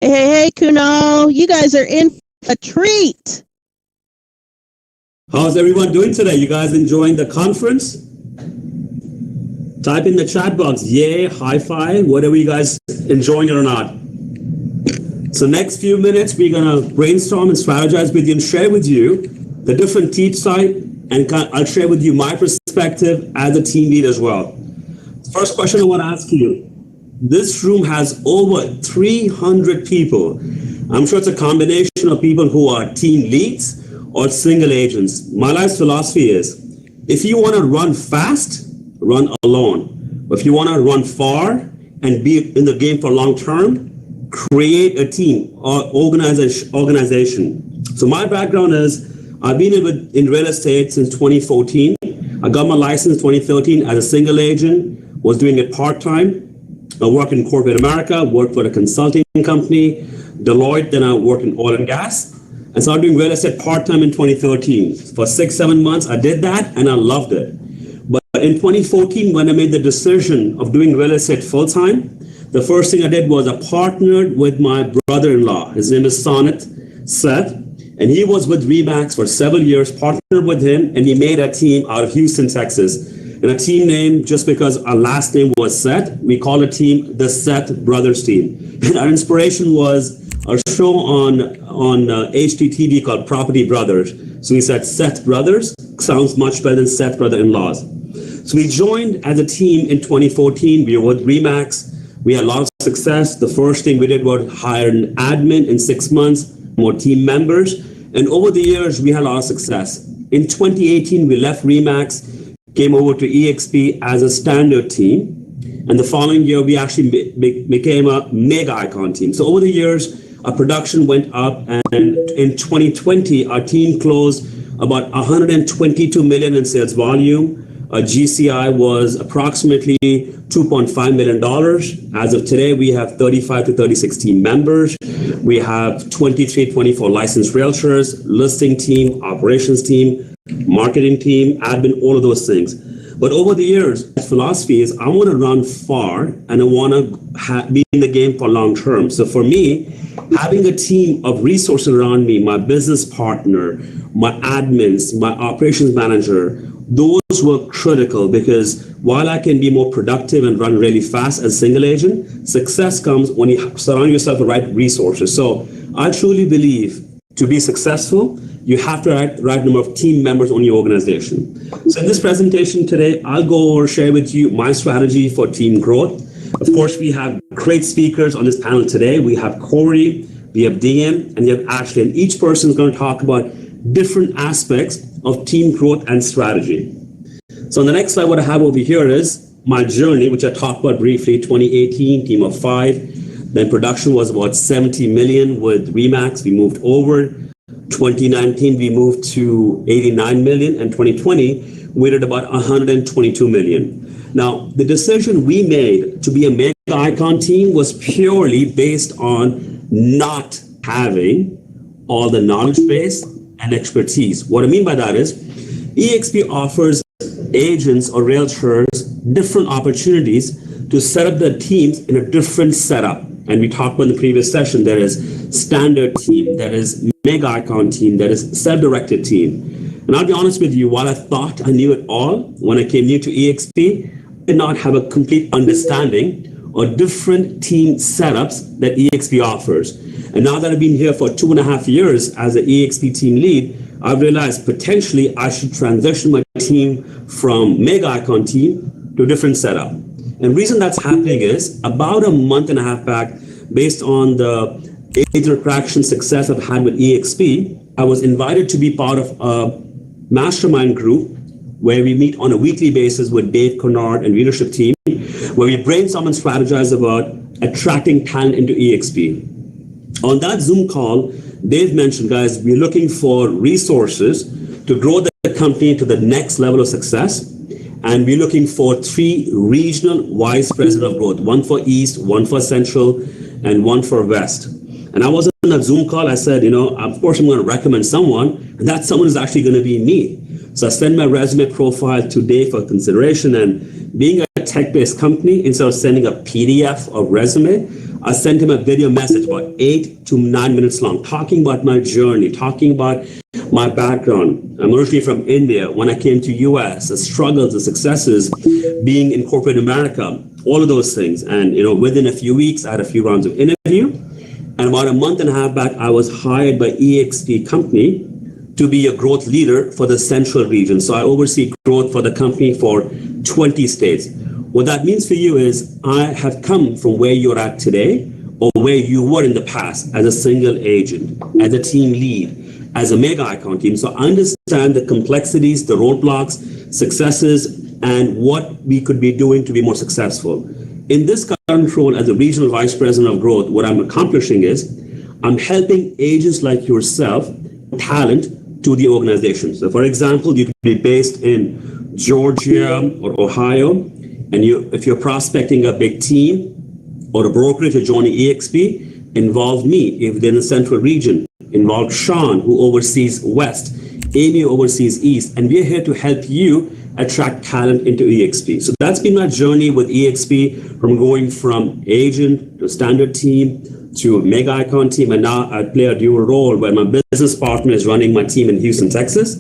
Hey, Kunal, you guys are in for a treat. How's everyone doing today? You guys enjoying the conference? Type in the chat box, yay, high five, whatever you guys enjoying it or not. So next few minutes, we're gonna brainstorm and strategize with you and share with you the different team site, and I'll share with you my perspective as a team lead as well. First question I want to ask you. This room has over 300 people. I'm sure it's a combination of people who are team leads or single agents. My life's philosophy is, if you want to run fast, run alone. But if you want to run far and be in the game for long term, create a team or organization. So my background is, I've been in real estate since 2014. I got my license in 2013 as a single agent, was doing it part-time. I worked in corporate America, worked for a consulting company, Deloitte, then I worked in oil and gas. And started doing real estate part-time in 2013. For 6-7 months, I did that and I loved it. But in 2014, when I made the decision of doing real estate full-time, the first thing I did was I partnered with my brother-in-law. His name is Seth, and he was with RE/MAX for several years, partnered with him, and he made a team out of Houston, Texas. And a team name, just because our last name was Seth, we call a team the Seth Brothers team. And our inspiration was a show on HGTV called Property Brothers. So we said Seth Brothers sounds much better than Seth Brother-in-laws. So we joined as a team in 2014. We were with RE/MAX. We had a lot of success. The first thing we did was hire an admin in 6 months, more team members. And over the years, we had a lot of success. In 2018, we left RE/MAX, came over to EXP as a standard team. And the following year, we actually became a mega icon team. So over the years, our production went up. And in 2020, our team closed about 122 million in sales volume. Our GCI was approximately $2.5 million. As of today, we have 35 to 36 team members. We have 23, 24 licensed realtors, listing team, operations team, marketing team, admin, all of those things. But over the years, my philosophy is I want to run far and I want to be in the game for long term. So for me, having a team of resources around me, my business partner, my admins, my operations manager, those were critical, because while I can be more productive and run really fast as a single agent, success comes when you surround yourself with the right resources. So I truly believe to be successful, you have to have the right number of team members on your organization. So in this presentation today, I'll go over, share with you my strategy for team growth. Of course, we have great speakers on this panel today. We have Corey, we have DM, and we have Ashley, and each person is going to talk about different aspects of team growth and strategy. So on the next slide, what I have over here is my journey, which I talked about briefly. 2018, team of 5. Then production was about 70 million with RE/MAX. We moved over. 2019, we moved to 89 million. And 2020, we did about 122 million. Now, the decision we made to be a mega icon team was purely based on not having all the knowledge base and expertise. What I mean by that is EXP offers agents or realtors different opportunities to set up their teams in a different setup. And we talked about in the previous session, there is standard team, there is mega icon team, there is self-directed team. And I'll be honest with you, while I thought I knew it all when I came new to EXP, I did not have a complete understanding of different team setups that EXP offers. And now that I've been here for 2.5 years as an EXP team lead, I've realized potentially I should transition my team from mega icon team to a different setup. And the reason that's happening is about a month and a half back, based on the agent attraction success I've had with EXP, I was invited to be part of a Mastermind Group where we meet on a weekly basis with Dave Kennard and leadership team, where we brainstorm and strategize about attracting talent into EXP. On that Zoom call, Dave mentioned, guys, we're looking for resources to grow the company to the next level of success. And we're looking for 3 regional vice president of growth, 1 for East, 1 for Central, and 1 for West. And I was on that Zoom call. I said, of course, I'm going to recommend someone, and that someone is actually going to be me. So I sent my resume profile to Dave for consideration. And being a tech-based company, instead of sending a PDF of resume, I sent him a video message about 8 to 9 minutes long, talking about my journey, talking about my background. I'm originally from India. When I came to US, the struggles, the successes, being in corporate America, all of those things. And within a few weeks, I had a few rounds of interview. And about a month and a half back, I was hired by eXp company to be a growth leader for the central region. So I oversee growth for the company for 20 states. What that means for you is I have come from where you're at today or where you were in the past as a single agent, as a team lead, as a mega icon team. So I understand the complexities, the roadblocks, successes, and what we could be doing to be more successful. In this current role as a regional vice president of growth, what I'm accomplishing is I'm helping agents like yourself, talent to the organization. So for example, you could be based in Georgia or Ohio, and if you're prospecting a big team or a brokerage or joining eXp, involve me if they're in the central region, involve Sean who oversees West, Amy who oversees East, and we're here to help you attract talent into eXp. So that's been my journey with eXp, from going from agent to standard team to mega icon team, and now I play a dual role where my business partner is running my team in Houston, Texas,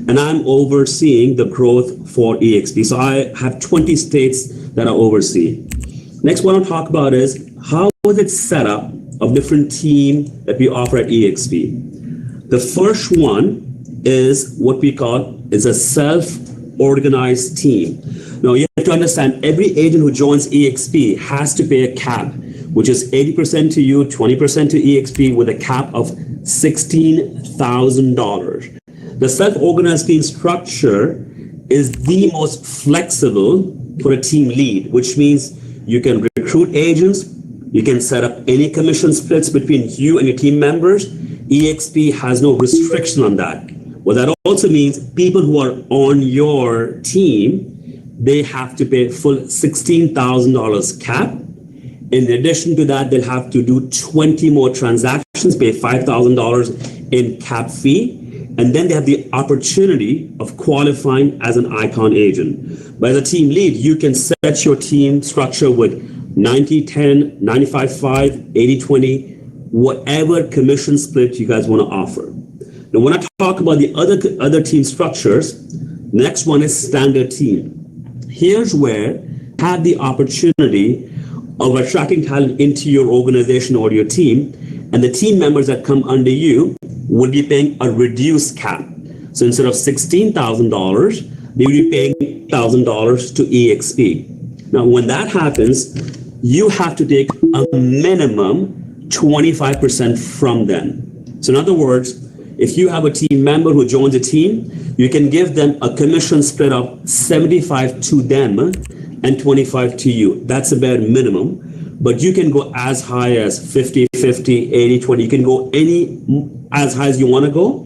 and I'm overseeing the growth for eXp. So I have 20 states that I oversee. Next, what I'll talk about is how is it set up of different team that we offer at eXp. The first one is what we call is a self-organized team. Now you have to understand every agent who joins eXp has to pay a cap, which is 80% to you, 20% to eXp, with a cap of $16,000. The self-organized team structure is the most flexible for a team lead, which means you can recruit agents, you can set up any commission splits between you and your team members. eXp has no restriction on that. What that also means, people who are on your team, they have to pay full $16,000 cap. In addition to that, they'll have to do 20 more transactions, pay $5,000 in cap fee, and then they have the opportunity of qualifying as an icon agent. But as a team lead, you can set your team structure with 90-10, 95-5, 80-20, whatever commission split you guys want to offer. Now, when I talk about the other team structures, next one is standard team. Here's where you have the opportunity of attracting talent into your organization or your team, and the team members that come under you will be paying a reduced cap. So instead of $16,000, they will be paying $1,000 to eXp. Now, when that happens, you have to take a minimum 25% from them. So in other words, if you have a team member who joins a team, you can give them a commission split of 75 to them and 25 to you. That's a bare minimum, but you can go as high as 50, 50, 80, 20. You can go as high as you want to go,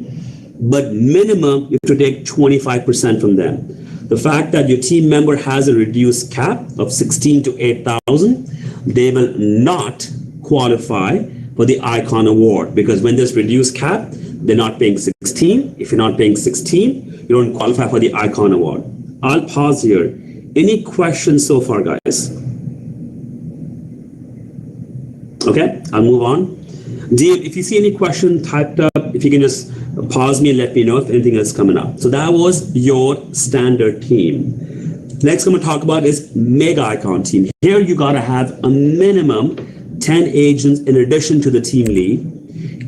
but minimum you have to take 25% from them. The fact that your team member has a reduced cap of 16 to 8,000, they will not qualify for the Icon Award, because when there's reduced cap, they're not paying 16. If you're not paying 16, you don't qualify for the Icon Award. I'll pause here. Any questions so far, guys? Okay, I'll move on. DM, if you see any question typed up, if you can just pause me and let me know if anything else coming up. So that was your standard team. Next I'm going to talk about is mega icon team. Here you got to have a minimum 10 agents in addition to the team lead.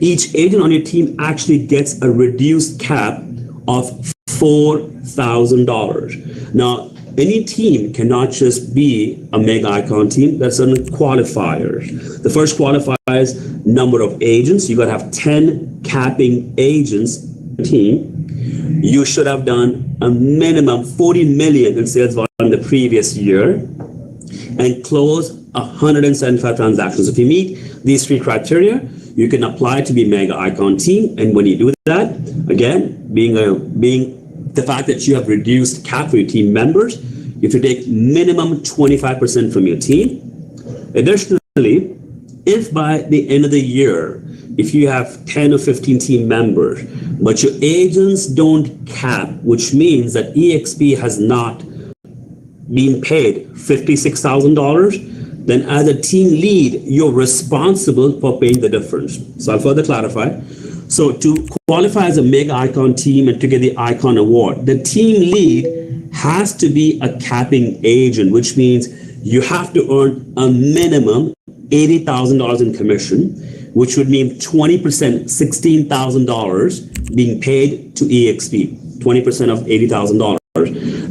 Each agent on your team actually gets a reduced cap of $4,000. Now, any team cannot just be a mega icon team. That's certain qualifiers. The first qualifier is number of agents. You got to have 10 capping agents team. You should have done a minimum 40 million in sales volume the previous year and close 175 transactions. If you meet these three criteria, you can apply to be mega icon team. And when you do that, again, being the fact that you have reduced cap for your team members, you have to take minimum 25% from your team. Additionally, if by the end of the year, if you have 10 or 15 team members, but your agents don't cap, which means that eXp has not been paid $56,000, then as a team lead, you're responsible for paying the difference. So I'll further clarify. So to qualify as a mega icon team and to get the icon award, the team lead has to be a capping agent, which means you have to earn a minimum $80,000 in commission, which would mean 20%, $16,000 being paid to EXP, 20% of $80,000.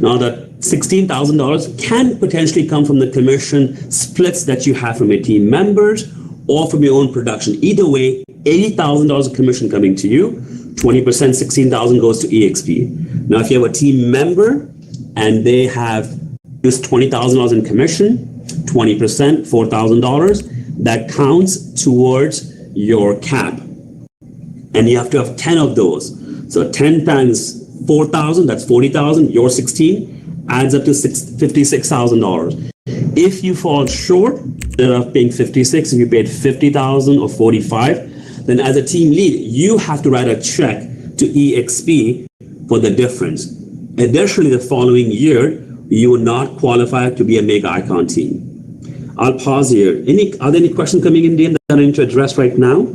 Now that $16,000 can potentially come from the commission splits that you have from your team members or from your own production. Either way, $80,000 of commission coming to you, 20%, $16,000 goes to EXP. Now, if you have a team member and they have used $20,000 in commission, 20%, $4,000, that counts towards your cap. And you have to have 10 of those. So 10 times 4,000, that's 40,000, your 16 adds up to $56,000. If you fall short, instead of paying 56, if you paid 50,000 or 45, then as a team lead, you have to write a check to EXP for the difference. Additionally, the following year, you will not qualify to be a mega icon team. I'll pause here. Are there any questions coming in, DM, that I need to address right now?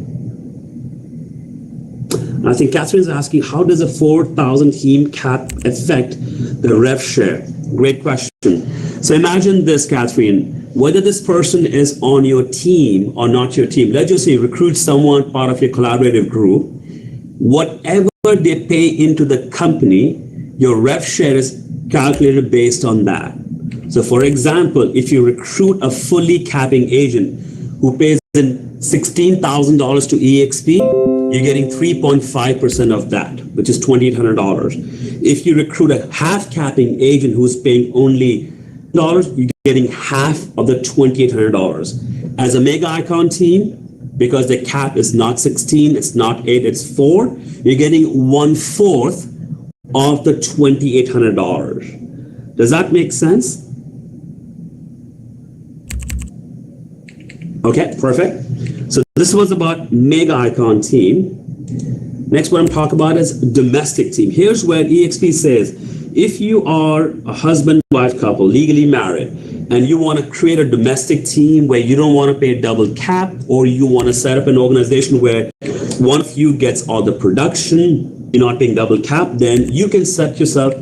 I think Catherine is asking, how does a 4,000 team cap affect the rev share? Great question. So imagine this, Catherine, whether this person is on your team or not your team, let's just say recruit someone part of your collaborative group, whatever they pay into the company, your rev share is calculated based on that. So for example, if you recruit a fully capping agent who pays in $16,000 to EXP, you're getting 3.5% of that, which is $2,800. If you recruit a half capping agent who's paying only $1, you're getting half of the $2,800. As a mega icon team, because the cap is not 16, it's not 8, it's 4, you're getting 1/4 of the $2,800. Does that make sense? Okay, perfect. So this was about mega icon team. Next, what I'm talking about is domestic team. Here's where EXP says, if you are a husband-wife couple, legally married, and you want to create a domestic team where you don't want to pay a double cap, or you want to set up an organization where one of you gets all the production, you're not paying double cap, then you can set yourself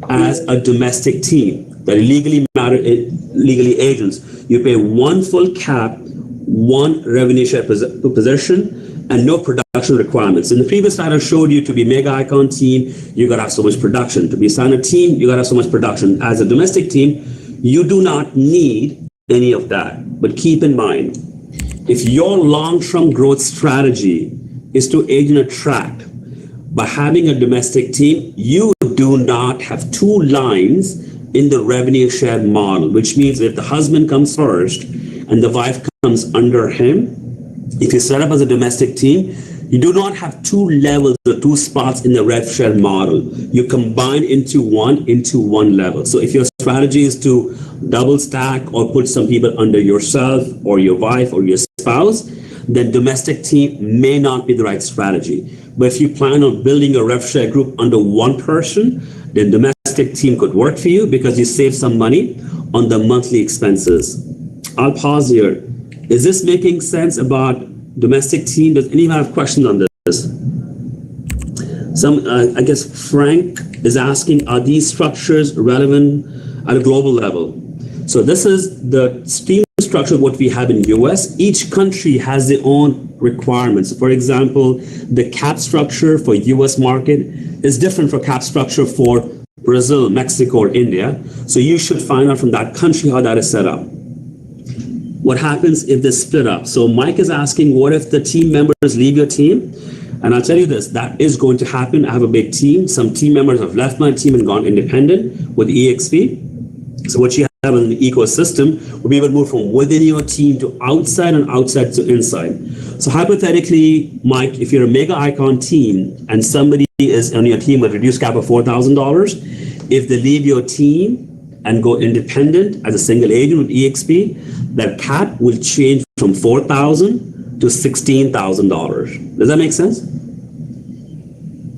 as a domestic team that are legally married, legally agents. You pay one full cap, one revenue share position, and no production requirements. In the previous slide, I showed you to be mega icon team, you gotta have so much production. To be standard team, you gotta have so much production. As a domestic team, you do not need any of that. But keep in mind, if your long-term growth strategy is to agent attract, by having a domestic team, you do not have two lines in the revenue share model, which means if the husband comes first and the wife comes under him, if you set up as a domestic team, you do not have two levels or two spots in the rev share model. You combine into one level. So if your strategy is to double stack or put some people under yourself or your wife or your spouse, then domestic team may not be the right strategy. But if you plan on building a rev share group under one person, then domestic team could work for you because you save some money on the monthly expenses. I'll pause here. Is this making sense about domestic team? Does anyone have questions on this? I guess Frank is asking, are these structures relevant at a global level? So this is the team structure of what we have in the US. Each country has their own requirements. For example, the cap structure for US market is different from cap structure for Brazil, Mexico, or India. So you should find out from that country how that is set up. What happens if they split up? So Mike is asking, what if the team members leave your team? And I'll tell you this, that is going to happen. I have a big team. Some team members have left my team and gone independent with EXP. So what you have in the ecosystem will be able to move from within your team to outside and outside to inside. So hypothetically, Mike, if you're a mega icon team and somebody is on your team with reduced cap of $4,000, if they leave your team and go independent as a single agent with EXP, that cap will change from $4,000 to $16,000. Does that make sense?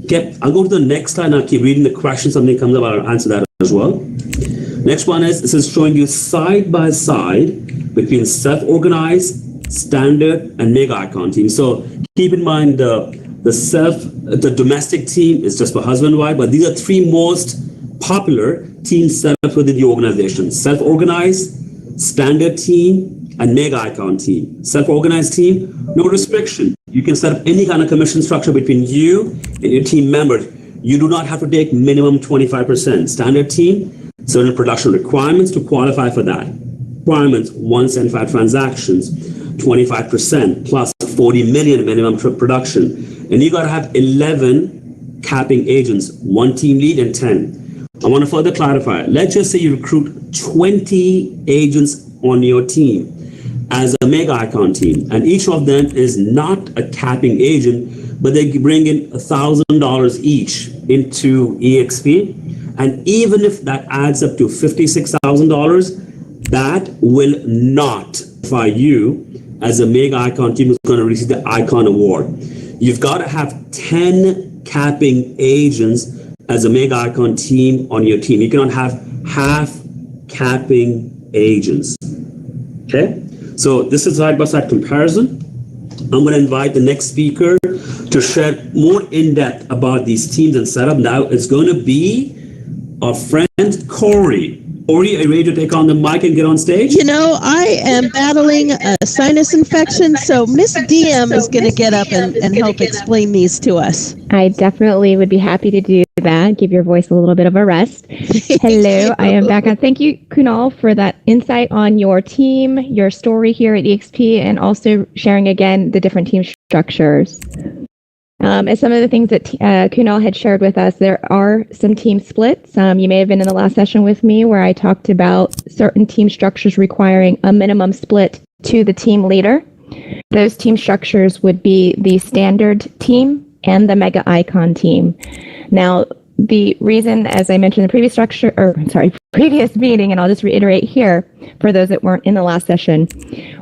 Okay, I'll go to the next slide and I'll keep reading the question. Something comes up, I'll answer that as well. Next one is, this is showing you side by side between self-organized, standard, and mega icon team. So keep in mind the domestic team is just for husband and wife, but these are three most popular team setups within the organization: self-organized, standard team, and mega icon team. Self-organized team, no restriction. You can set up any kind of commission structure between you and your team members. You do not have to take minimum 25%. Standard team, certain production requirements to qualify for that. Requirements, 175 transactions, 25% plus 40 million minimum production. And you got to have 11 capping agents, one team lead and 10. I want to further clarify. Let's just say you recruit 20 agents on your team as a mega icon team, and each of them is not a capping agent, but they bring in $1,000 each into EXP. And even if that adds up to $56,000, that will not qualify you as a mega icon team who's going to receive the icon award. You've got to have 10 capping agents as a mega icon team on your team. You cannot have half capping agents. Okay? So this is side-by-side comparison. I'm going to invite the next speaker to share more in depth about these teams and setup. Now it's going to be our friend Corey. Corey, are you ready to take on the mic and get on stage? You know, I am battling a sinus infection, so Miss DM is going to get up and help explain these to us. I definitely would be happy to do that. Give your voice a little bit of a rest. Hello, I am back on. Thank you, Kunal, for that insight on your team, your story here at EXP, and also sharing again the different team structures. And some of the things that Kunal had shared with us, there are some team splits. You may have been in the last session with me where I talked about certain team structures requiring a minimum split to the team leader. Those team structures would be the standard team and the mega icon team. Now, the reason, as I mentioned in the previous meeting, and I'll just reiterate here for those that weren't in the last session,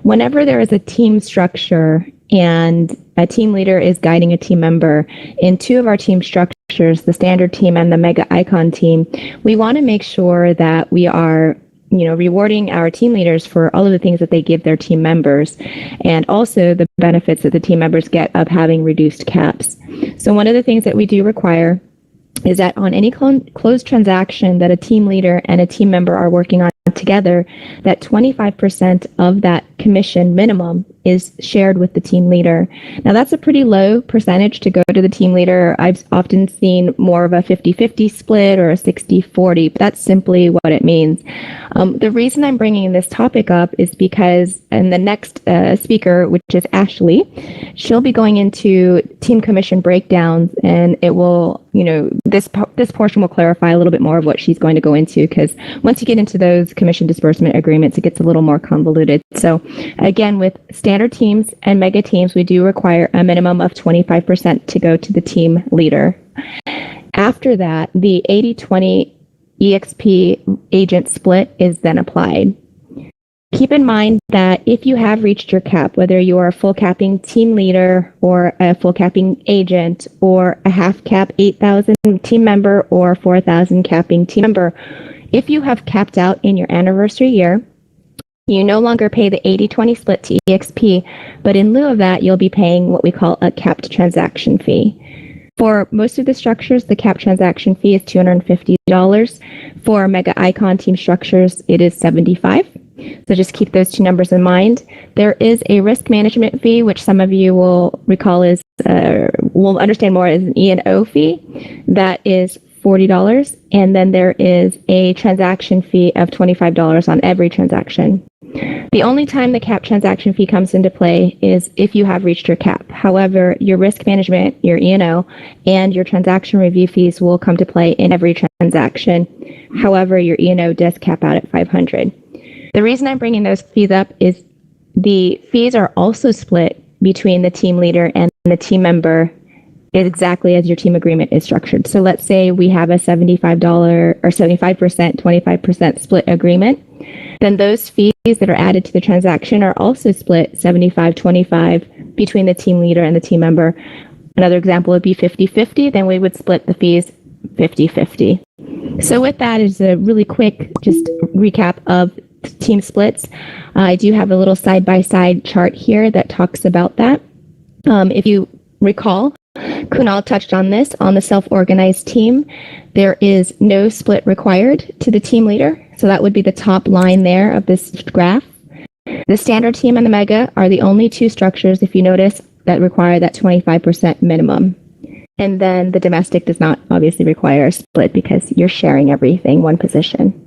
whenever there is a team structure and a team leader is guiding a team member in two of our team structures, the standard team and the mega icon team, we want to make sure that we are rewarding our team leaders for all of the things that they give their team members, and also the benefits that the team members get of having reduced caps. So one of the things that we do require is that on any closed transaction that a team leader and a team member are working on together, that 25% of that commission minimum is shared with the team leader. Now, that's a pretty low percentage to go to the team leader. I've often seen more of a 50-50 split or a 60-40, but that's simply what it means. The reason I'm bringing this topic up is because, and the next speaker, which is Ashley, she'll be going into team commission breakdowns, and it will, this portion will clarify a little bit more of what she's going to go into, because once you get into those commission disbursement agreements, it gets a little more convoluted. So again, with standard teams and mega teams, we do require a minimum of 25% to go to the team leader. After that, the 80-20 EXP agent split is then applied. Keep in mind that if you have reached your cap, whether you are a full capping team leader or a full capping agent or a half cap 8,000 team member or 4,000 capping team member, if you have capped out in your anniversary year, you no longer pay the 80-20 split to EXP, but in lieu of that, you'll be paying what we call a capped transaction fee. For most of the structures, the capped transaction fee is $250. For mega icon team structures, it is $75. So just keep those two numbers in mind. There is a risk management fee, which some of you will recall will understand more as an E&O fee. That is $40. And then there is a transaction fee of $25 on every transaction. The only time the cap transaction fee comes into play is if you have reached your cap. However, your risk management, your E&O, and your transaction review fees will come to play in every transaction. However, your E&O does cap out at $500. The reason I'm bringing those fees up is the fees are also split between the team leader and the team member exactly as your team agreement is structured. So let's say we have a $75 or 75%, 25% split agreement. Then those fees that are added to the transaction are also split 75-25 between the team leader and the team member. Another example would be 50-50. Then we would split the fees 50-50. So with that is a really quick just recap of team splits. I do have a little side-by-side chart here that talks about that. If you recall, Kunal touched on this on the self-organized team. There is no split required to the team leader. So that would be the top line there of this graph. The standard team and the mega are the only two structures, if you notice, that require that 25% minimum. And then the domestic does not obviously require a split because you're sharing everything, one position.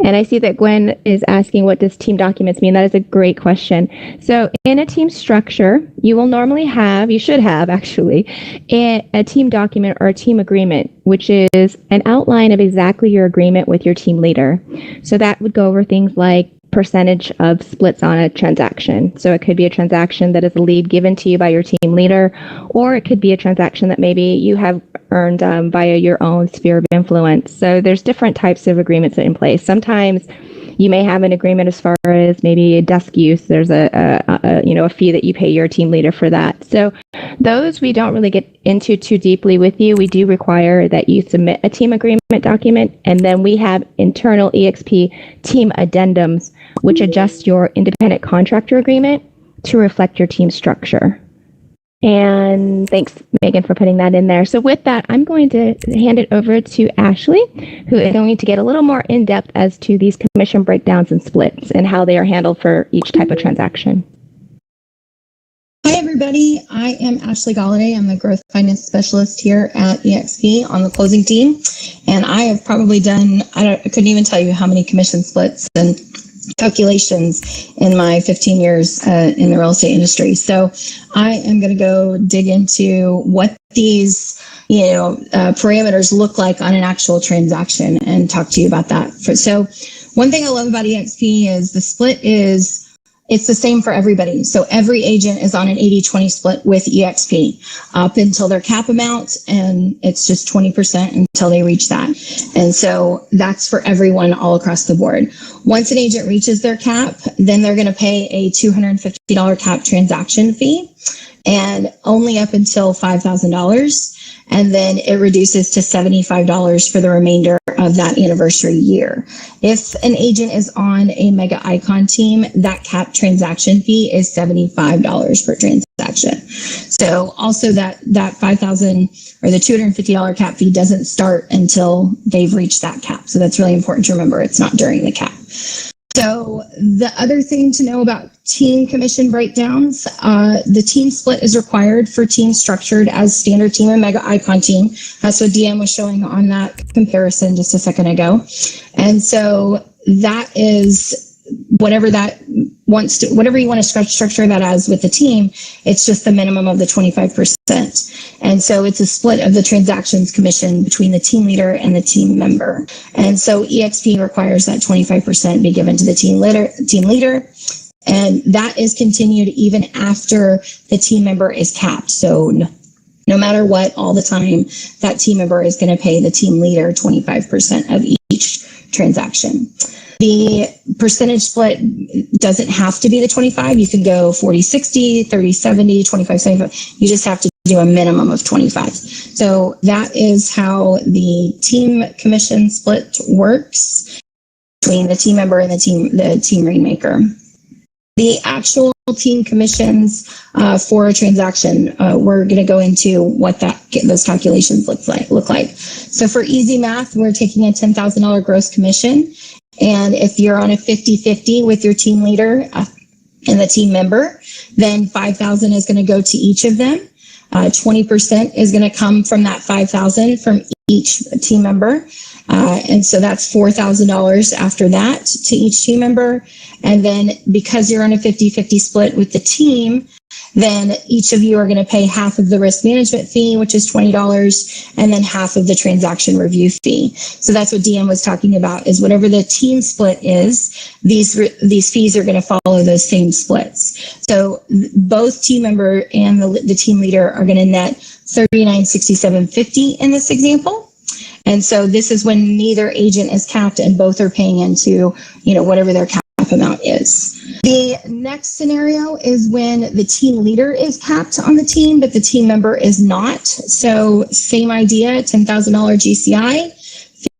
And I see that Gwen is asking, what does team documents mean? That is a great question. So in a team structure, you will normally have, you should have actually, a team document or a team agreement, which is an outline of exactly your agreement with your team leader. So that would go over things like percentage of splits on a transaction. So it could be a transaction that is a lead given to you by your team leader, or it could be a transaction that maybe you have earned via your own sphere of influence. So there's different types of agreements in place. Sometimes you may have an agreement as far as maybe a desk use. There's a fee that you pay your team leader for that. So those we don't really get into too deeply with you. We do require that you submit a team agreement document, and then we have internal EXP team addendums, which adjust your independent contractor agreement to reflect your team structure. And thanks, Megan, for putting that in there. So with that, I'm going to hand it over to Ashley, who is going to get a little more in depth as to these commission breakdowns and splits and how they are handled for each type of transaction. Hi, everybody. I am Ashley Galladay. I'm the growth finance specialist here at EXP on the closing team. And I have probably done, I couldn't even tell you how many commission splits and calculations in my 15 years in the real estate industry. So I am going to go dig into what these parameters look like on an actual transaction and talk to you about that. So one thing I love about EXP is the split it's the same for everybody. So every agent is on an 80-20 split with EXP up until their cap amount, and it's just 20% until they reach that. And so that's for everyone all across the board. Once an agent reaches their cap, then they're going to pay a $250 cap transaction fee, and only up until $5,000. And then it reduces to $75 for the remainder of that anniversary year. If an agent is on a mega icon team, that cap transaction fee is $75 per transaction. So also that $5,000 or the $250 cap fee doesn't start until they've reached that cap. So that's really important to remember. It's not during the cap. So the other thing to know about team commission breakdowns, the team split is required for teams structured as standard team and mega icon team. That's what DM was showing on that comparison just a second ago. And so that is whatever you want to structure that as with the team, it's just the minimum of the 25%. And so it's a split of the transactions commission between the team leader and the team member. And so EXP requires that 25% be given to the team leader. And that is continued even after the team member is capped. So no matter what, all the time, that team member is going to pay the team leader 25% of each transaction. The percentage split doesn't have to be the 25. You can go 40-60, 30-70, 25-75. You just have to do a minimum of 25. So that is how the team commission split works between the team member and the team rainmaker. The actual team commissions for a transaction, we're going to go into what those calculations look like. So for easy math, we're taking a $10,000 gross commission. And if you're on a 50-50 with your team leader and the team member, then $5,000 is going to go to each of them. 20% is going to come from that $5,000 from each team member. And so that's $4,000 after that to each team member. And then because you're on a 50-50 split with the team, then each of you are going to pay half of the risk management fee, which is $20, and then half of the transaction review fee. So that's what DM was talking about, is whatever the team split is, these fees are going to follow those same splits. So both team member and the team leader are going to net $39.6750 in this example. And so this is when neither agent is capped and both are paying into, whatever their cap amount is. The next scenario is when the team leader is capped on the team, but the team member is not. So same idea, $10,000 GCI,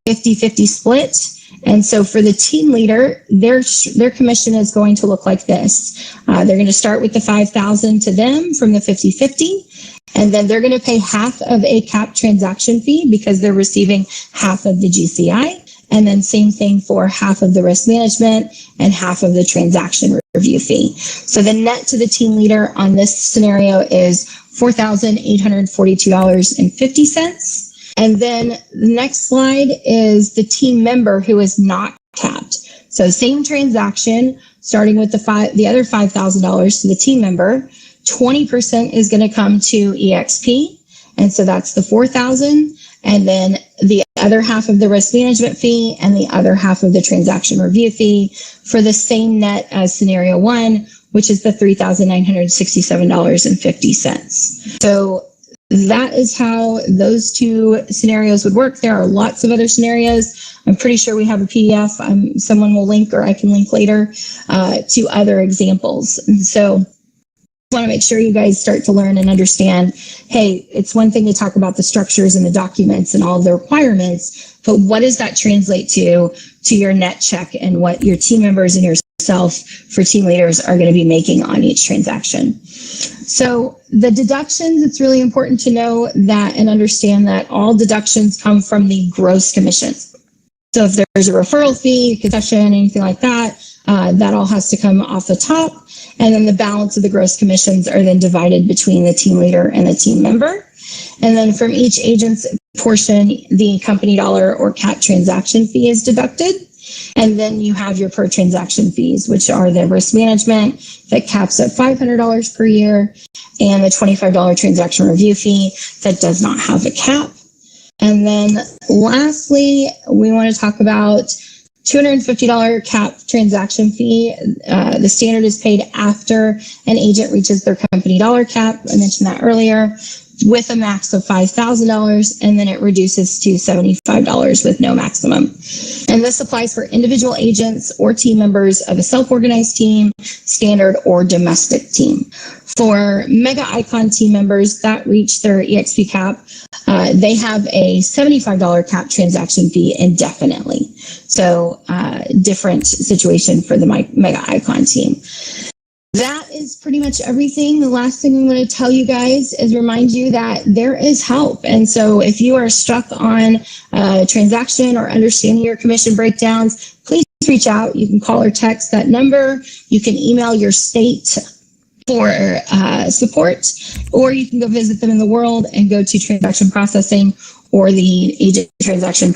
50-50 split. And so for the team leader, their commission is going to look like this. They're going to start with the $5,000 to them from the 50-50. And then they're going to pay half of a cap transaction fee because they're receiving half of the GCI. And then same thing for half of the risk management and half of the transaction review fee. So the net to the team leader on this scenario is $4,842.50. And then the next slide is the team member who is not capped. So same transaction, starting with the other $5,000 to the team member. 20% is going to come to EXP. And so that's the $4,000. And then the other half of the risk management fee and the other half of the transaction review fee for the same net as scenario one, which is the $3,967.50. So that is how those two scenarios would work. There are lots of other scenarios. I'm pretty sure we have a PDF. Someone will link, or I can link later, to other examples. And so I want to make sure you guys start to learn and understand, hey, it's one thing to talk about the structures and the documents and all the requirements, but what does that translate to your net check and what your team members and yourself for team leaders are going to be making on each transaction? So the deductions, it's really important to know that and understand that all deductions come from the gross commissions. So if there's a referral fee, concession, anything like that, that all has to come off the top. And then the balance of the gross commissions are then divided between the team leader and the team member. And then from each agent's portion, the company dollar or cap transaction fee is deducted. And then you have your per transaction fees, which are the risk management that caps at $500 per year and the $25 transaction review fee that does not have a cap. And then lastly, we want to talk about $250 cap transaction fee. The standard is paid after an agent reaches their company dollar cap. I mentioned that earlier, with a max of $5,000, and then it reduces to $75 with no maximum. And this applies for individual agents or team members of a self-organized team, standard or domestic team. For Mega Icon team members that reach their EXP cap, they have a $75 cap transaction fee indefinitely. So different situation for the Mega Icon team. That is pretty much everything. The last thing I'm going to tell you guys is remind you that there is help. And so if you are stuck on a transaction or understanding your commission breakdowns, please reach out. You can call or text that number. You can email your state for support, or you can go visit them in the world and go to transaction processing or the agent transaction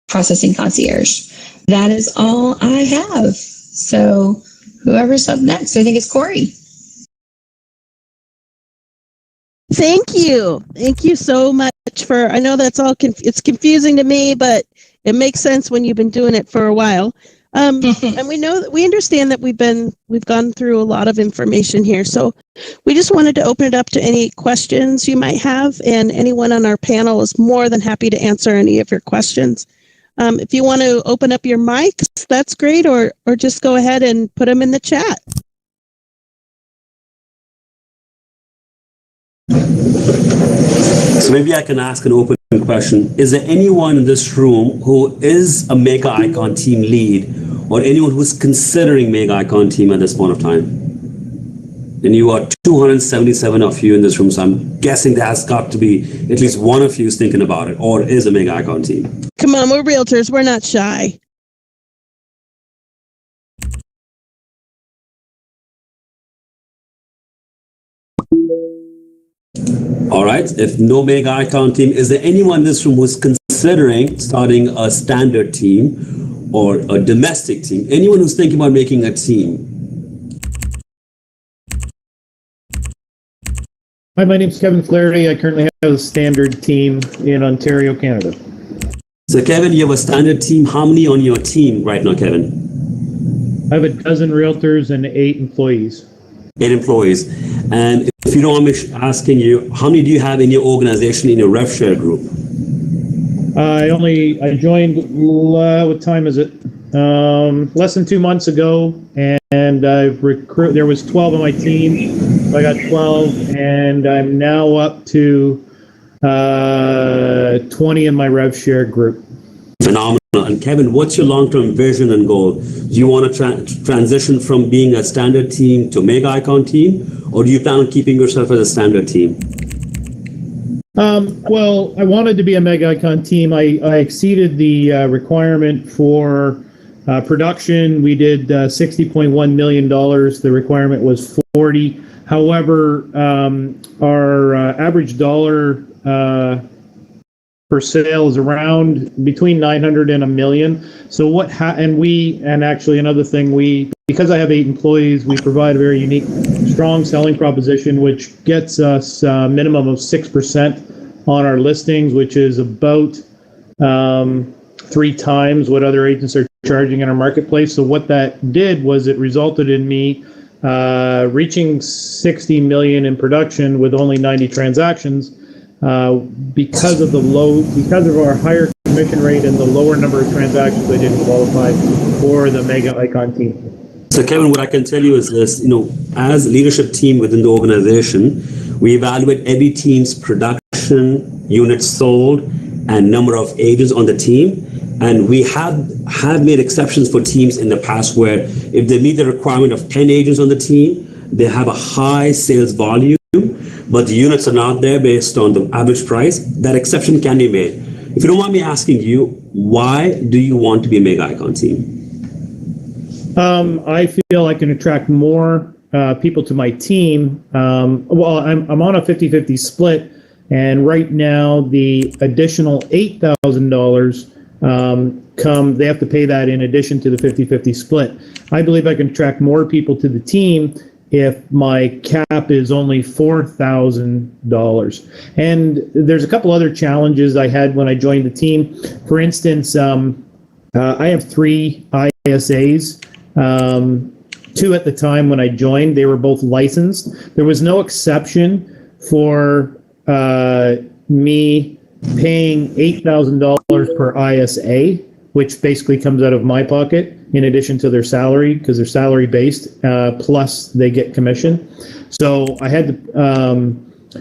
processing concierge. That is all I have. So whoever's up next, I think it's Corey. Thank you. Thank you so much for, I know that's all, it's confusing to me, but it makes sense when you've been doing it for a while. And we understand that we've gone through a lot of information here. So we just wanted to open it up to any questions you might have, and anyone on our panel is more than happy to answer any of your questions. If you want to open up your mics, that's great, or just go ahead and put them in the chat. So maybe I can ask an open question. Is there anyone in this room who is a Mega Icon team lead, or anyone who's considering Mega Icon team at this point of time? And you are 277 of you in this room, so I'm guessing there has got to be at least one of you who's thinking about it, or is a Mega Icon team. Come on, we're realtors. We're not shy. All right. If no Mega Icon team, is there anyone in this room who's considering starting a standard team or a domestic team? Anyone who's thinking about making a team? Hi, my name's Kevin Flaherty. I currently have a standard team in Ontario, Canada. So Kevin, you have a standard team. How many on your team right now, Kevin? I have a dozen realtors and 8 employees. 8 employees. And if you don't mind me asking you, how many do you have in your organization, in your RevShare group? I joined, what time is it? less than 2 months ago, and I've there was 12 on my team. So I got 12, and I'm now up to 20 in my rev share group. Phenomenal. And Kevin, what's your long-term vision and goal? Do you want to transition from being a standard team to mega icon team, or do you plan on keeping yourself as a standard team? Well, I wanted to be a mega icon team. I exceeded the requirement for production. We did $60.1 million. The requirement was 40. However, our average dollar per sale is around between 900 and $1 million. So and actually another thing, because I have 8 employees, we provide a very unique, strong selling proposition, which gets us a minimum of 6% on our listings, which is about 3 times what other agents are charging in our marketplace. So what that did was it resulted in me reaching 60 million in production with only 90 transactions because of our higher commission rate and the lower number of transactions I didn't qualify for the mega icon team. So Kevin, what I can tell you is this, as a leadership team within the organization, we evaluate every team's production, units sold, and number of agents on the team. And we have made exceptions for teams in the past where if they meet the requirement of 10 agents on the team, they have a high sales volume, but the units are not there based on the average price. That exception can be made. If you don't mind me asking you, why do you want to be a mega icon team? I feel I can attract more people to my team. Well, I'm on a 50-50 split, and right now the additional $8,000 they have to pay that in addition to the 50-50 split. I believe I can attract more people to the team if my cap is only $4,000. And there's a couple other challenges I had when I joined the team. For instance, I have 3 ISAs. 2 at the time when I joined. They were both licensed. There was no exception for me paying $8,000 per ISA, which basically comes out of my pocket in addition to their salary, because they're salary based, plus they get commission. So I had to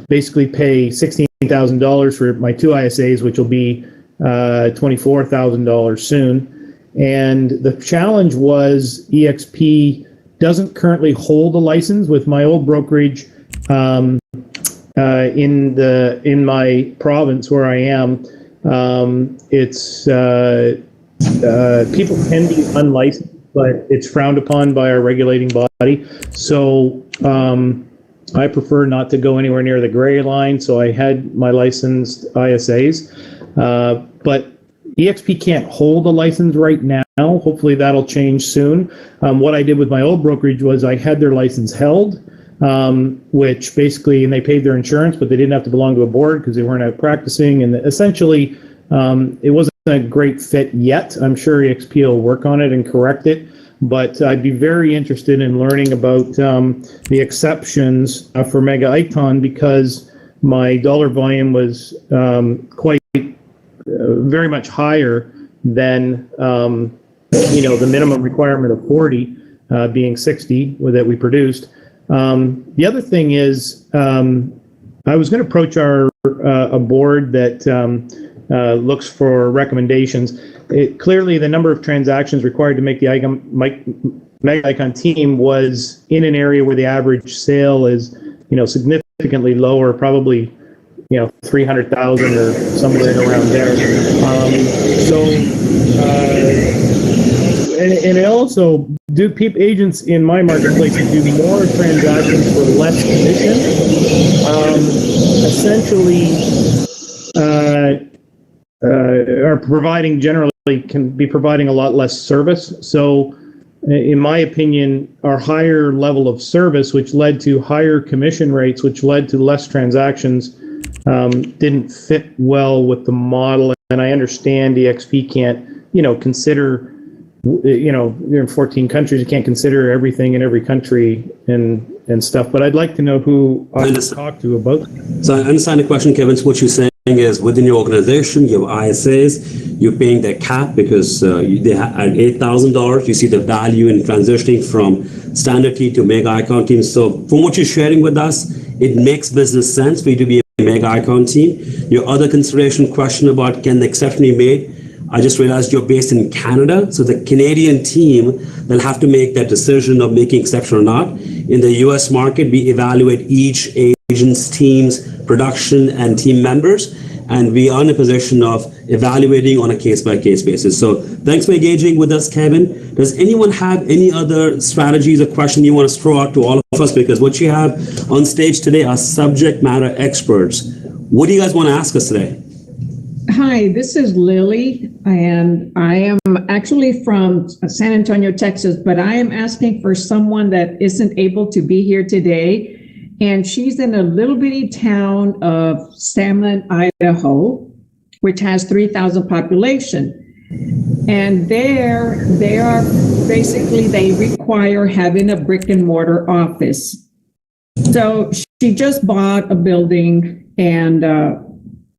basically pay $16,000 for my 2 ISAs, which will be $24,000 soon. And the challenge was EXP doesn't currently hold a license. With my old brokerage in my province where I am, it's people can be unlicensed, but it's frowned upon by our regulating body. So I prefer not to go anywhere near the gray line. So I had my licensed ISAs, but EXP can't hold a license right now. Hopefully that'll change soon. What I did with my old brokerage was I had their license held, which basically, and they paid their insurance, but they didn't have to belong to a board because they weren't out practicing. And essentially, it wasn't a great fit yet. I'm sure EXP will work on it and correct it. But I'd be very interested in learning about the exceptions for Mega Icon, because my dollar volume was quite very much higher than the minimum requirement of 40, being 60 that we produced. The other thing is, I was going to approach a board that looks for recommendations. Clearly, the number of transactions required to make the Mega Icon team was in an area where the average sale is, significantly lower, probably 300,000 or somewhere around there. And it also, agents in my marketplace do more transactions for less commission, essentially are can be providing a lot less service. So in my opinion, our higher level of service, which led to higher commission rates, which led to less transactions, didn't fit well with the model. And I understand EXP can't, consider, you're in 14 countries, you can't consider everything in every country and stuff. But I'd like to know who I can talk to about that. So I understand the question, Kevin. So what you're saying is, within your organization, you have ISAs, You're paying their cap because they at $8,000. You see the value in transitioning from standard team to mega icon team. So from what you're sharing with us, it makes business sense for you to be a mega icon team. Your other consideration question about can the exception be made? I just realized you're based in Canada, so the Canadian team will have to make that decision of making exception or not. In the US market, we evaluate each agent's team's production and team members, and we are in a position of evaluating on a case-by-case basis. So thanks for engaging with us, Kevin. Does anyone have any other strategies or question you want to throw out to all of us? Because what you have on stage today are subject matter experts. What do you guys want to ask us today? Hi, this is Lily, and I am actually from San Antonio, Texas, but I am asking for someone that isn't able to be here today. And she's in a little bitty town of Salmon, Idaho, which has 3,000 population. And there they are basically, they require having a brick and mortar office. So she just bought a building, and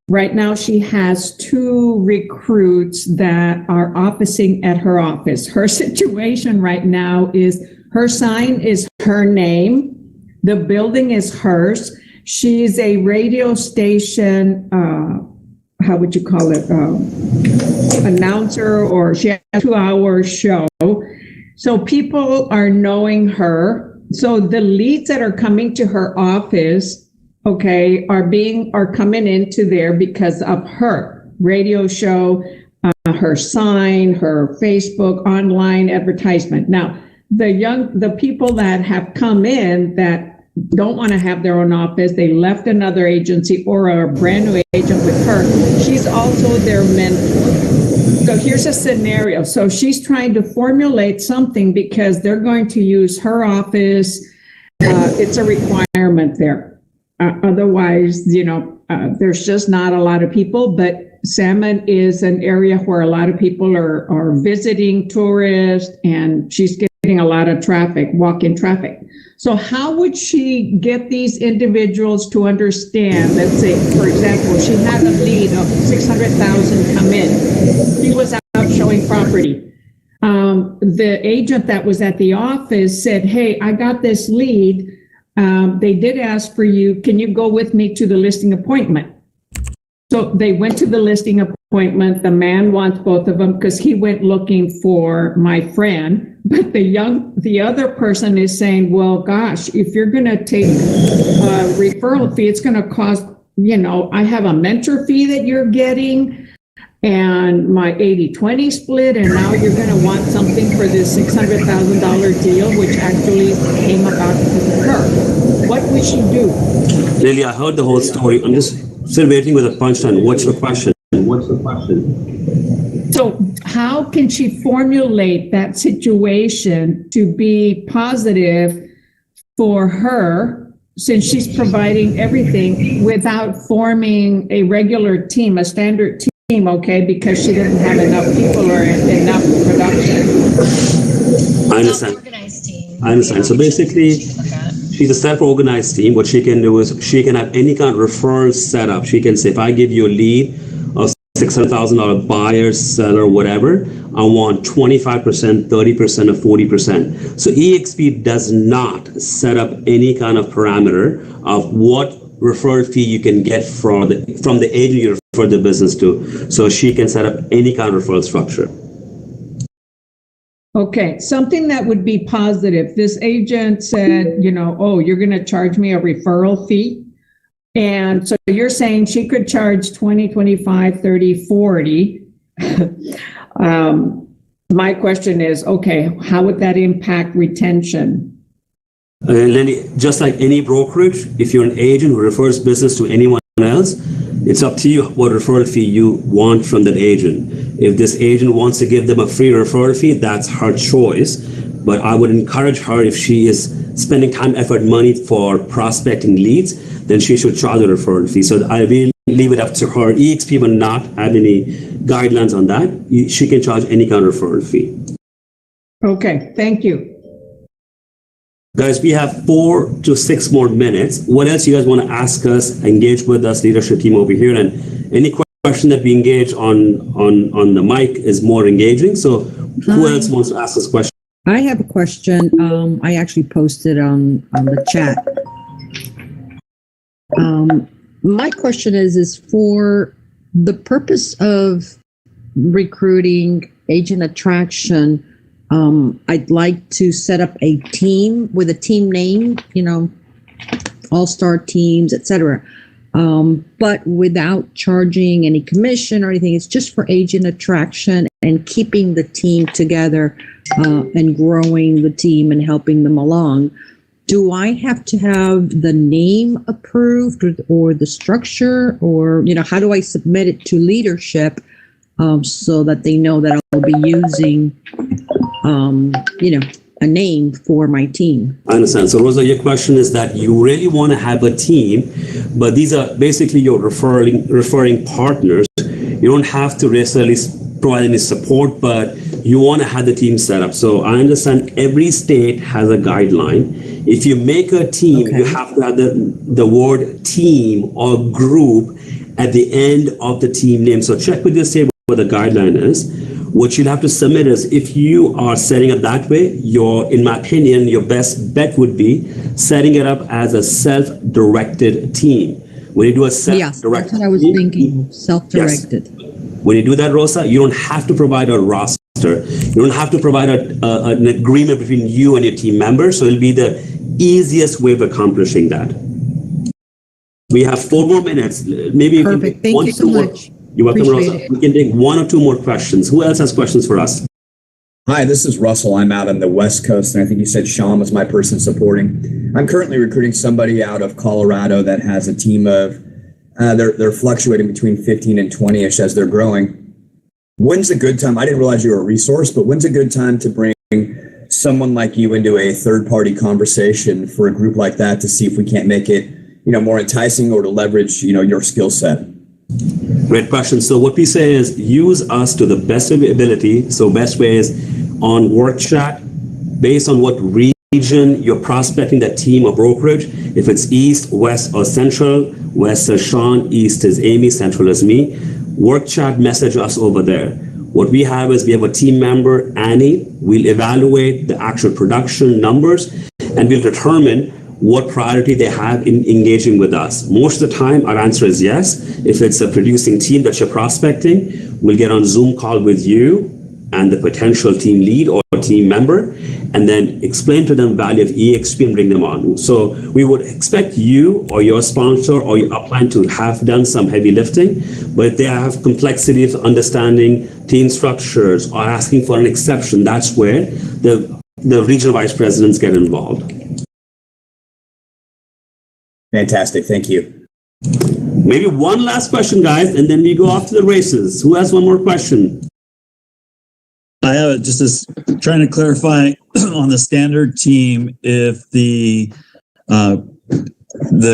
right now she has 2 recruits that are officing at her office. Her situation right now is her sign is her name. The building is hers. She's a radio station, how would you call it, announcer, or she has a 2-hour show. So people are knowing her. So the leads that are coming to her office, okay, are coming into there because of her radio show, her sign, her Facebook, online advertisement. Now, the people that have come in that don't want to have their own office, they left another agency or are a brand new agent with her, she's also their mentor. So here's a scenario. So she's trying to formulate something because they're going to use her office. It's a requirement there. Otherwise, there's just not a lot of people, but Salmon is an area where a lot of people are visiting, tourists, and she's getting a lot of traffic, walk-in traffic. So how would she get these individuals to understand? Let's say, for example, she had a lead of 600,000 come in. She was out showing property. The agent that was at the office said, hey, I got this lead. They did ask for you. Can you go with me to the listing appointment? So they went to the listing appointment. The man wants both of them because he went looking for my friend. But the other person is saying, well, gosh, if you're going to take a referral fee, it's going to cost, I have a mentor fee that you're getting and my 80-20 split. And now you're going to want something for this $600,000 deal, which actually came about because of her. What would she do? Lily, I heard the whole story. I'm just still waiting with a punchline. What's the question? So how can she formulate that situation to be positive for her, since she's providing everything, without forming a regular team, a standard team, okay, because she doesn't have enough people or enough production? I understand. Organized team. I understand. So basically, she's a self-organized team. What she can do is she can have any kind of referral set up. She can say, if I give you a lead of $600,000 buyer, seller, whatever, I want 25%, 30%, or 40%. So EXP does not set up any kind of parameter of what referral fee you can get from the agent you refer the business to. So she can set up any kind of referral structure. Okay, something that would be positive. This agent said, oh, you're going to charge me a referral fee. And so you're saying she could charge 20, 25, 30, 40. My question is, okay, how would that impact retention? Lily, just like any brokerage, if you're an agent who refers business to anyone else, it's up to you what referral fee you want from that agent. If this agent wants to give them a free referral fee, that's her choice. But I would encourage her, if she is spending time, effort, money for prospecting leads, then she should charge a referral fee. So I will leave it up to her. EXP will not have any guidelines on that. She can charge any kind of referral fee. Okay, thank you. Guys, we have 4 to 6 more minutes. What else you guys want to ask us, engage with us, leadership team over here, and any questions question that we engage on the mic is more engaging. So who else wants to ask this question? I have a question. I actually posted on the chat. My question is for the purpose of recruiting, agent attraction, I'd like to set up a team with a team name, all-star teams, etc. But without charging any commission or anything. It's just for agent attraction and keeping the team together and growing the team and helping them along. Do I have to have the name approved or the structure, or, how do I submit it to leadership so that they know that I'll be using, a name for my team? I understand. So Rosa, your question is that you really want to have a team, but these are basically your referring partners. You don't have to necessarily provide any support, but you want to have the team set up. So I understand every state has a guideline. If you make a team, you have to have the word team or group at the end of the team name. So check with your state what the guideline is. What you'll have to submit is, if you are setting it that way, in my opinion, your best bet would be setting it up as a self-directed team. When you do a self-directed team, that's what I was thinking, self-directed. Yes. When you do that, Rosa, you don't have to provide a roster. You don't have to provide an agreement between you and your team members. So it'll be the easiest way of accomplishing that. We have 4 more minutes. Maybe perfect. Thank you so much. You're welcome, Rosa. We can take 1 or 2 more questions. Who else has questions for us? Hi, this is Russell. I'm out on the West Coast, and I think you said Sean was my person supporting. I'm currently recruiting somebody out of Colorado that has a team of, they're fluctuating between 15 and 20-ish as they're growing. When's a good time? I didn't realize you were a resource, but when's a good time to bring someone like you into a third-party conversation for a group like that to see if we can't make it, more enticing, or to leverage, your skill set? Great question. So what we say is use us to the best of your ability. So best way is on work chat, based on what region you're prospecting that team or brokerage. If it's East, West, or Central, West is Sean, East is Amy, Central is me. Work chat, message us over there. What we have is we have a team member, Annie. We'll evaluate the actual production numbers, and we'll determine what priority they have in engaging with us. Most of the time, our answer is yes. If it's a producing team that you're prospecting, we'll get on Zoom call with you and the potential team lead or team member, and then explain to them value of eXp and bring them on. So we would expect you or your sponsor or your upline to have done some heavy lifting, but if they have complexity of understanding team structures or asking for an exception, that's where the regional vice presidents get involved. Fantastic. Thank you. Maybe one last question, guys, and then we go off to the races. Who has one more question? I have just trying to clarify on the standard team, if the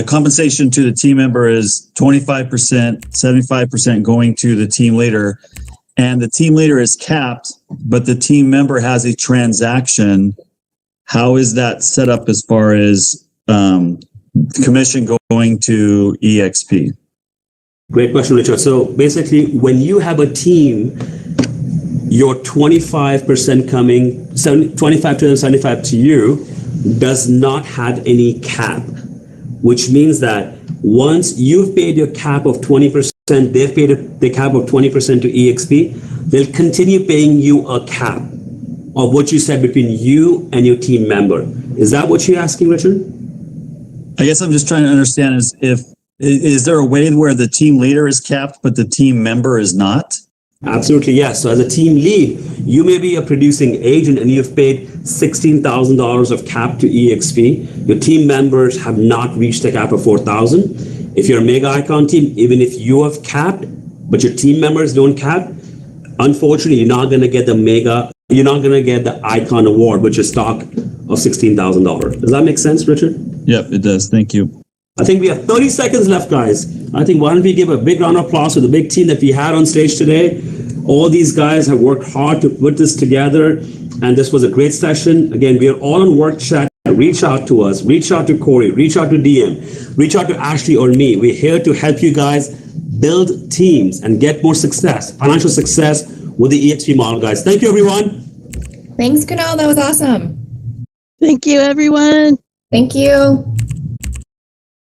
compensation to the team member is 25%, 75% going to the team leader, and the team leader is capped, but the team member has a transaction, how is that set up as far as commission going to EXP? Great question, Richard. So basically, when you have a team, your 25% coming, 25 to them, 75 to you, does not have any cap, which means that once you've paid your cap of 20%, they've paid the cap of 20% to EXP, they'll continue paying you a cap of what you said between you and your team member. Is that what you're asking, Richard? I guess I'm just trying to understand is there a way where the team leader is capped, but the team member is not? Absolutely, yes. So as a team lead, you may be a producing agent and you've paid $16,000 of cap to EXP. Your team members have not reached the cap of $4,000. If you're a mega icon team, even if you have capped, but your team members don't cap, unfortunately, you're not going to get the icon award, which is stock of $16,000. Does that make sense, Richard? Yep, it does. Thank you. I think we have 30 seconds left, guys. I think why don't we give a big round of applause to the big team that we had on stage today. All these guys have worked hard to put this together, and this was a great session. Again, we are all on work chat. Reach out to us, reach out to Corey, reach out to DM, reach out to Ashley or me. We're here to help you guys build teams, and get more success, financial success with the eXp model, guys. Thank you, everyone. Thanks, Kunal. That was awesome. Thank you, everyone. Thank you.